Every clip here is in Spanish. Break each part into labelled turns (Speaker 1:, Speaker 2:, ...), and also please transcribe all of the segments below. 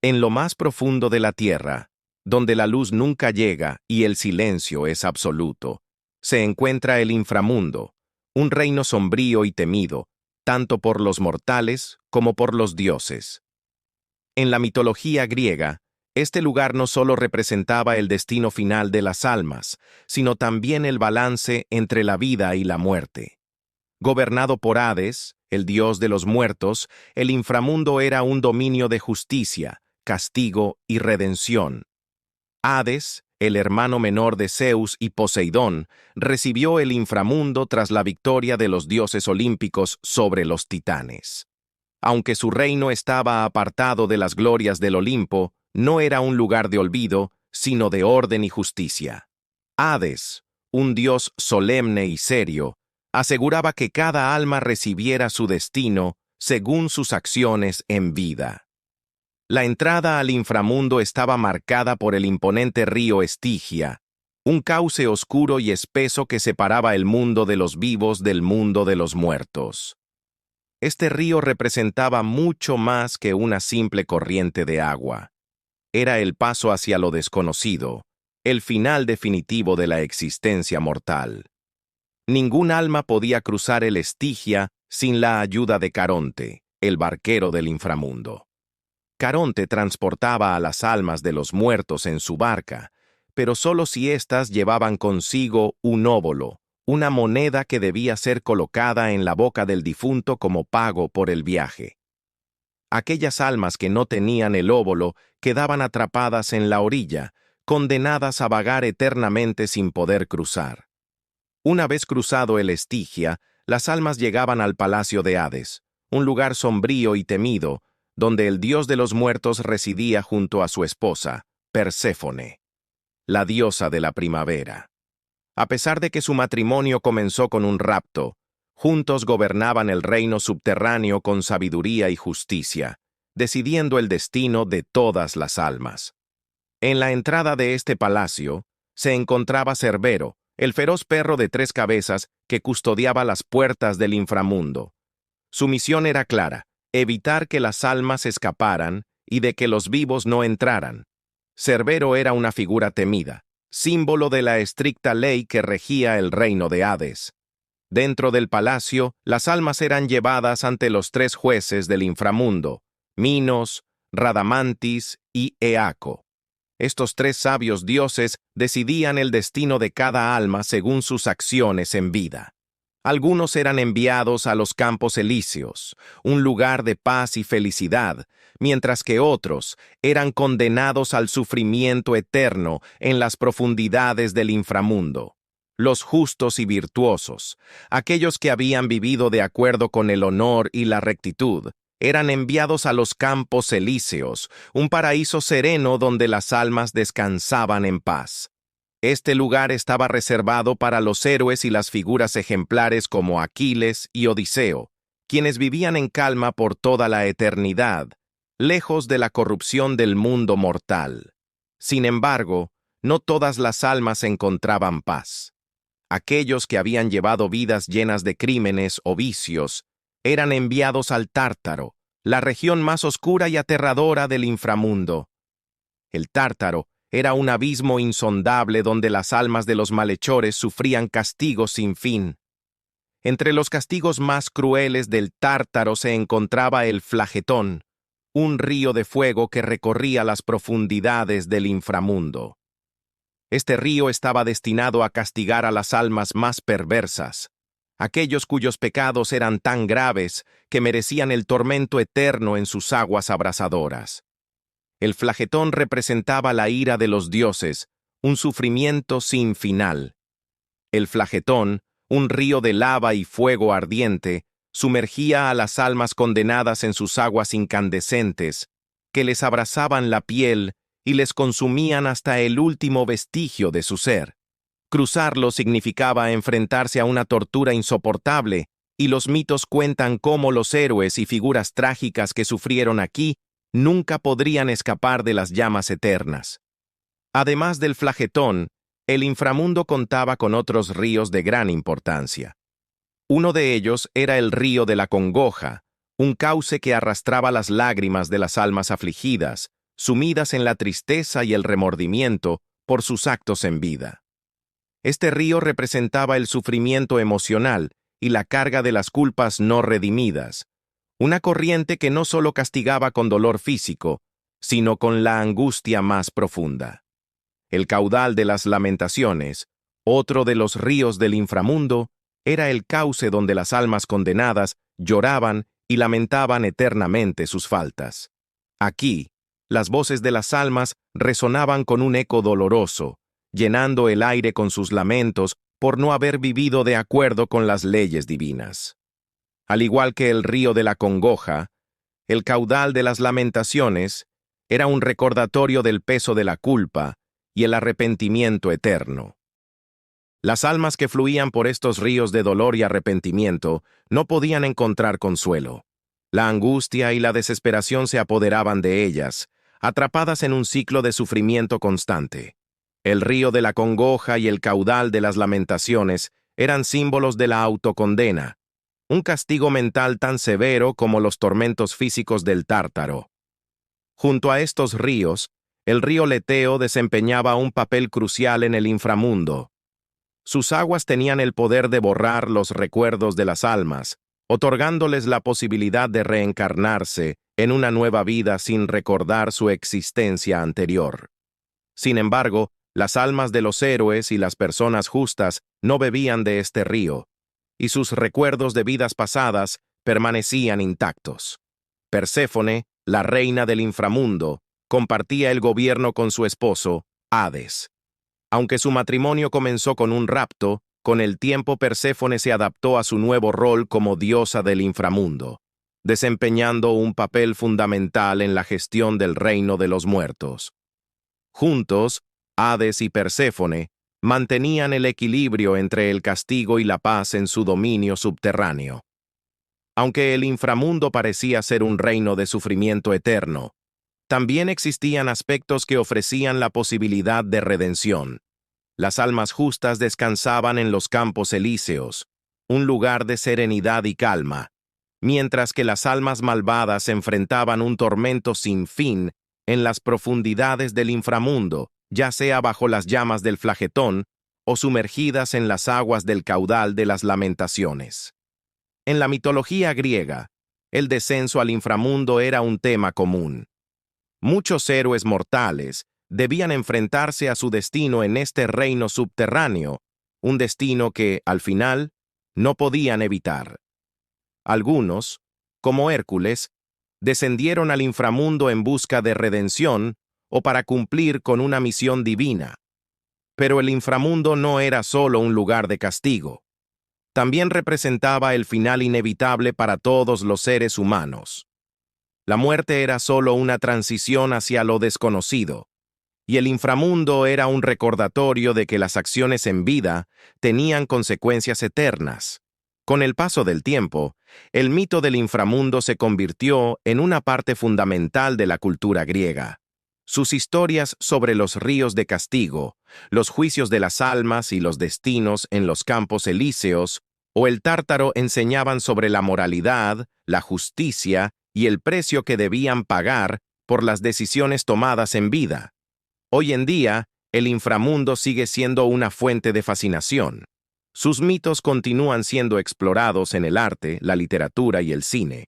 Speaker 1: En lo más profundo de la tierra, donde la luz nunca llega y el silencio es absoluto, se encuentra el inframundo, un reino sombrío y temido, tanto por los mortales como por los dioses. En la mitología griega, este lugar no solo representaba el destino final de las almas, sino también el balance entre la vida y la muerte. Gobernado por Hades, el dios de los muertos, el inframundo era un dominio de justicia, castigo y redención. Hades, el hermano menor de Zeus y Poseidón, recibió el inframundo tras la victoria de los dioses olímpicos sobre los titanes. Aunque su reino estaba apartado de las glorias del Olimpo, no era un lugar de olvido, sino de orden y justicia. Hades, un dios solemne y serio, aseguraba que cada alma recibiera su destino según sus acciones en vida. La entrada al inframundo estaba marcada por el imponente río Estigia, un cauce oscuro y espeso que separaba el mundo de los vivos del mundo de los muertos. Este río representaba mucho más que una simple corriente de agua. Era el paso hacia lo desconocido, el final definitivo de la existencia mortal. Ningún alma podía cruzar el Estigia sin la ayuda de Caronte, el barquero del inframundo. Caronte transportaba a las almas de los muertos en su barca, pero solo si éstas llevaban consigo un óbolo, una moneda que debía ser colocada en la boca del difunto como pago por el viaje. Aquellas almas que no tenían el óbolo quedaban atrapadas en la orilla, condenadas a vagar eternamente sin poder cruzar. Una vez cruzado el Estigia, las almas llegaban al palacio de Hades, un lugar sombrío y temido, donde el dios de los muertos residía junto a su esposa, Perséfone, la diosa de la primavera. A pesar de que su matrimonio comenzó con un rapto, juntos gobernaban el reino subterráneo con sabiduría y justicia, decidiendo el destino de todas las almas. En la entrada de este palacio se encontraba Cerbero, el feroz perro de 3 cabezas que custodiaba las puertas del inframundo. Su misión era clara: evitar que las almas escaparan y de que los vivos no entraran. Cerbero era una figura temida, símbolo de la estricta ley que regía el reino de Hades. Dentro del palacio, las almas eran llevadas ante los 3 jueces del inframundo, Minos, Radamantis y Eaco. Estos 3 sabios dioses decidían el destino de cada alma según sus acciones en vida. Algunos eran enviados a los campos elíseos, un lugar de paz y felicidad, mientras que otros eran condenados al sufrimiento eterno en las profundidades del inframundo. Los justos y virtuosos, aquellos que habían vivido de acuerdo con el honor y la rectitud, eran enviados a los campos elíseos, un paraíso sereno donde las almas descansaban en paz. Este lugar estaba reservado para los héroes y las figuras ejemplares como Aquiles y Odiseo, quienes vivían en calma por toda la eternidad, lejos de la corrupción del mundo mortal. Sin embargo, no todas las almas encontraban paz. Aquellos que habían llevado vidas llenas de crímenes o vicios eran enviados al Tártaro, la región más oscura y aterradora del inframundo. El Tártaro era un abismo insondable donde las almas de los malhechores sufrían castigos sin fin. Entre los castigos más crueles del Tártaro se encontraba el Flagetón, un río de fuego que recorría las profundidades del inframundo. Este río estaba destinado a castigar a las almas más perversas, aquellos cuyos pecados eran tan graves que merecían el tormento eterno en sus aguas abrasadoras. El Flagetón representaba la ira de los dioses, un sufrimiento sin final. El Flagetón, un río de lava y fuego ardiente, sumergía a las almas condenadas en sus aguas incandescentes, que les abrasaban la piel y les consumían hasta el último vestigio de su ser. Cruzarlo significaba enfrentarse a una tortura insoportable, y los mitos cuentan cómo los héroes y figuras trágicas que sufrieron aquí nunca podrían escapar de las llamas eternas. Además del Flagetón, el inframundo contaba con otros ríos de gran importancia. Uno de ellos era el río de la Congoja, un cauce que arrastraba las lágrimas de las almas afligidas, sumidas en la tristeza y el remordimiento por sus actos en vida. Este río representaba el sufrimiento emocional y la carga de las culpas no redimidas, una corriente que no solo castigaba con dolor físico, sino con la angustia más profunda. El caudal de las lamentaciones, otro de los ríos del inframundo, era el cauce donde las almas condenadas lloraban y lamentaban eternamente sus faltas. Aquí, las voces de las almas resonaban con un eco doloroso, llenando el aire con sus lamentos por no haber vivido de acuerdo con las leyes divinas. Al igual que el río de la congoja, el caudal de las lamentaciones era un recordatorio del peso de la culpa y el arrepentimiento eterno. Las almas que fluían por estos ríos de dolor y arrepentimiento no podían encontrar consuelo. La angustia y la desesperación se apoderaban de ellas, atrapadas en un ciclo de sufrimiento constante. El río de la congoja y el caudal de las lamentaciones eran símbolos de la autocondena, un castigo mental tan severo como los tormentos físicos del Tártaro. Junto a estos ríos, el río Leteo desempeñaba un papel crucial en el inframundo. Sus aguas tenían el poder de borrar los recuerdos de las almas, otorgándoles la posibilidad de reencarnarse en una nueva vida sin recordar su existencia anterior. Sin embargo, las almas de los héroes y las personas justas no bebían de este río, y sus recuerdos de vidas pasadas permanecían intactos. Perséfone, la reina del inframundo, compartía el gobierno con su esposo, Hades. Aunque su matrimonio comenzó con un rapto, con el tiempo Perséfone se adaptó a su nuevo rol como diosa del inframundo, desempeñando un papel fundamental en la gestión del reino de los muertos. Juntos, Hades y Perséfone mantenían el equilibrio entre el castigo y la paz en su dominio subterráneo. Aunque el inframundo parecía ser un reino de sufrimiento eterno, también existían aspectos que ofrecían la posibilidad de redención. Las almas justas descansaban en los campos elíseos, un lugar de serenidad y calma, mientras que las almas malvadas enfrentaban un tormento sin fin en las profundidades del inframundo, ya sea bajo las llamas del flagetón o sumergidas en las aguas del caudal de las lamentaciones. En la mitología griega, el descenso al inframundo era un tema común. Muchos héroes mortales debían enfrentarse a su destino en este reino subterráneo, un destino que, al final, no podían evitar. Algunos, como Hércules, descendieron al inframundo en busca de redención o para cumplir con una misión divina. Pero el inframundo no era solo un lugar de castigo. También representaba el final inevitable para todos los seres humanos. La muerte era solo una transición hacia lo desconocido, y el inframundo era un recordatorio de que las acciones en vida tenían consecuencias eternas. Con el paso del tiempo, el mito del inframundo se convirtió en una parte fundamental de la cultura griega. Sus historias sobre los ríos de castigo, los juicios de las almas y los destinos en los campos elíseos, o el Tártaro enseñaban sobre la moralidad, la justicia y el precio que debían pagar por las decisiones tomadas en vida. Hoy en día, el inframundo sigue siendo una fuente de fascinación. Sus mitos continúan siendo explorados en el arte, la literatura y el cine.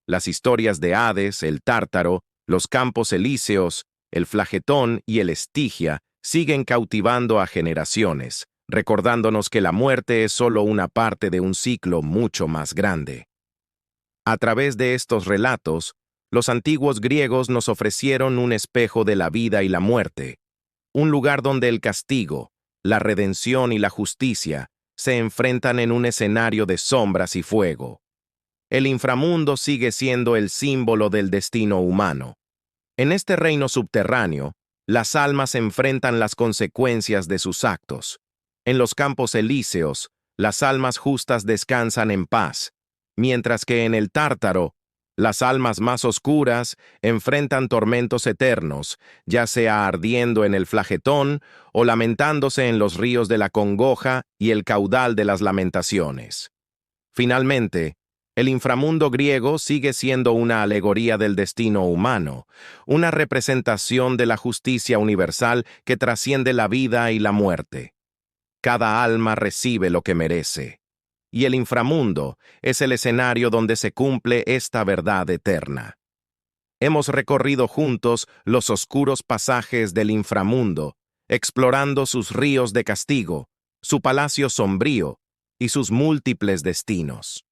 Speaker 1: Las historias de Hades, el Tártaro, los campos elíseos, el flagetón y el Estigia siguen cautivando a generaciones, recordándonos que la muerte es solo una parte de un ciclo mucho más grande. A través de estos relatos, los antiguos griegos nos ofrecieron un espejo de la vida y la muerte, un lugar donde el castigo, la redención y la justicia se enfrentan en un escenario de sombras y fuego. El inframundo sigue siendo el símbolo del destino humano. En este reino subterráneo, las almas enfrentan las consecuencias de sus actos. En los campos elíseos, las almas justas descansan en paz, mientras que en el Tártaro, las almas más oscuras enfrentan tormentos eternos, ya sea ardiendo en el flagetón o lamentándose en los ríos de la congoja y el caudal de las lamentaciones. Finalmente, El inframundo griego sigue siendo una alegoría del destino humano, una representación de la justicia universal que trasciende la vida y la muerte. Cada alma recibe lo que merece, y el inframundo es el escenario donde se cumple esta verdad eterna. Hemos recorrido juntos los oscuros pasajes del inframundo, explorando sus ríos de castigo, su palacio sombrío y sus múltiples destinos.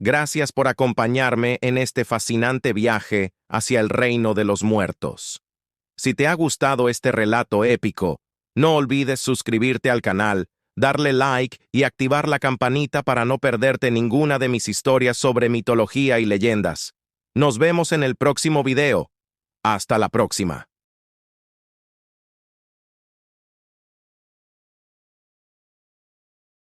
Speaker 1: Gracias por acompañarme en este fascinante viaje hacia el reino de los muertos. Si te ha gustado este relato épico, no olvides suscribirte al canal, darle like y activar la campanita para no perderte ninguna de mis historias sobre mitología y leyendas. Nos vemos en el próximo video. Hasta la próxima.